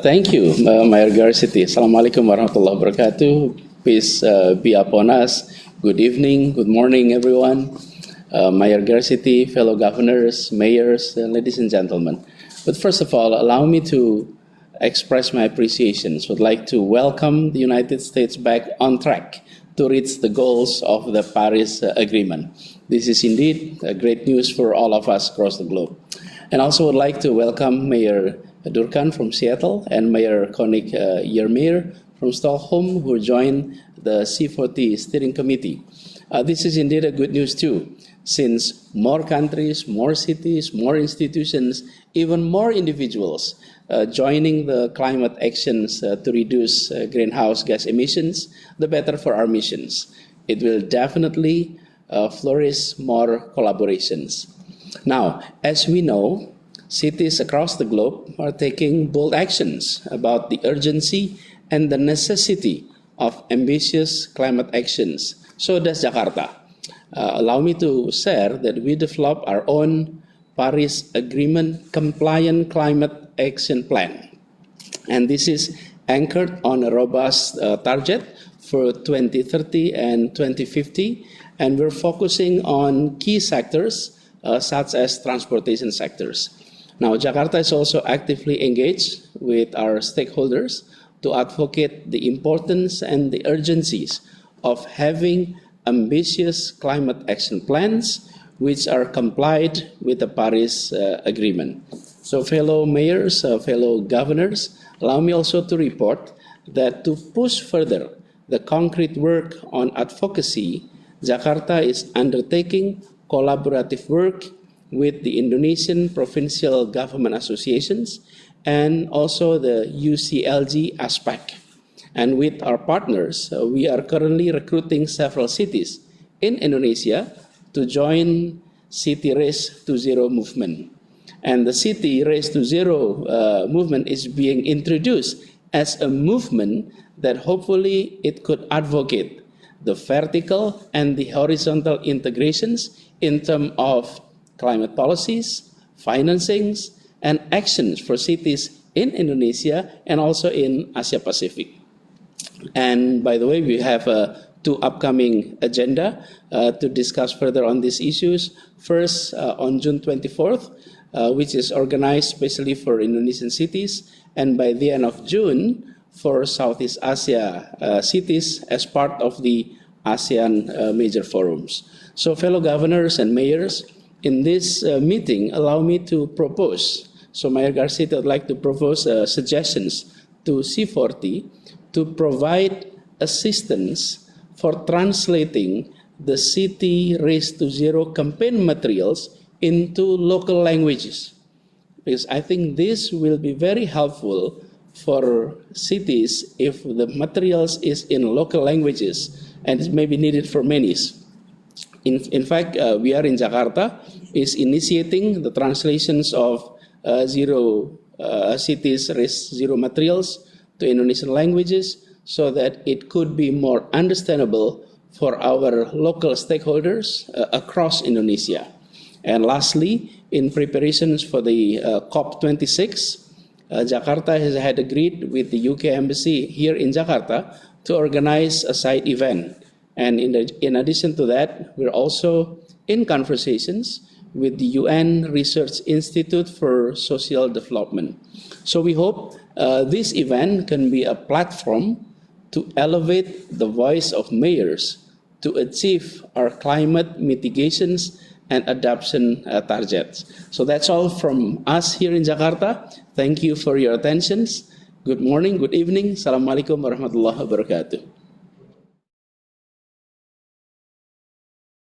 Thank you, Mayor Garcity. Assalamualaikum warahmatullahi wabarakatuh. Peace be upon us. Good evening, good morning, everyone. Mayor Garcity, fellow governors, mayors, ladies and gentlemen. But first of all, allow me to express my appreciations. Would like to welcome the United States back on track to reach the goals of the Paris Agreement. This is indeed great news for all of us across the globe. And also would like to welcome Mayor Durkan from Seattle and Mayor Konik Yermeer from Stockholm, who joined the C40 Steering Committee. This is indeed a good news too, since more countries, more cities, more institutions, even more individuals joining the climate actions to reduce greenhouse gas emissions, the better for our missions. It will definitely flourish more collaborations. Now, as we know, cities across the globe are taking bold actions about the urgency and the necessity of ambitious climate actions. So does Jakarta. Allow me to share that we developed our own Paris Agreement compliant climate action plan. And this is anchored on a robust target for 2030 and 2050. And we're focusing on key sectors such as transportation sectors. Now, Jakarta is also actively engaged with our stakeholders to advocate the importance and the urgencies of having ambitious climate action plans which are complied with the Paris Agreement. So, fellow mayors, fellow governors, allow me also to report that to push further the concrete work on advocacy, Jakarta is undertaking collaborative work with the Indonesian Provincial Government Associations and also the UCLG aspect. And with our partners, we are currently recruiting several cities in Indonesia to join City Race to Zero movement. And the City Race to Zero movement is being introduced as a movement that hopefully it could advocate the vertical and the horizontal integrations in terms of climate policies, financings, and actions for cities in Indonesia and also in Asia Pacific. And by the way, we have two upcoming agenda to discuss further on these issues. First, on June 24th, which is organized especially for Indonesian cities, and by the end of June for Southeast Asia cities as part of the ASEAN major forums. So fellow governors and mayors, in this meeting, allow me to propose, so Mayor Garcia would like to propose suggestions to C40 to provide assistance for translating the City Race to Zero campaign materials into local languages. Because I think this will be very helpful for cities if the materials is in local languages and it may be needed for many. In fact, we are in Jakarta is initiating the translations of Cities Race Zero materials to Indonesian languages so that it could be more understandable for our local stakeholders across Indonesia. And lastly, in preparations for the COP26, Jakarta has had agreed with the UK Embassy here in Jakarta to organize a side event. And in addition to that, we're also in conversations with the UN Research Institute for Social Development. So we hope this event can be a platform to elevate the voice of mayors to achieve our climate mitigations and adoption targets. So that's all from us here in Jakarta. Thank you for your attention. Good morning, good evening. Assalamualaikum warahmatullahi wabarakatuh.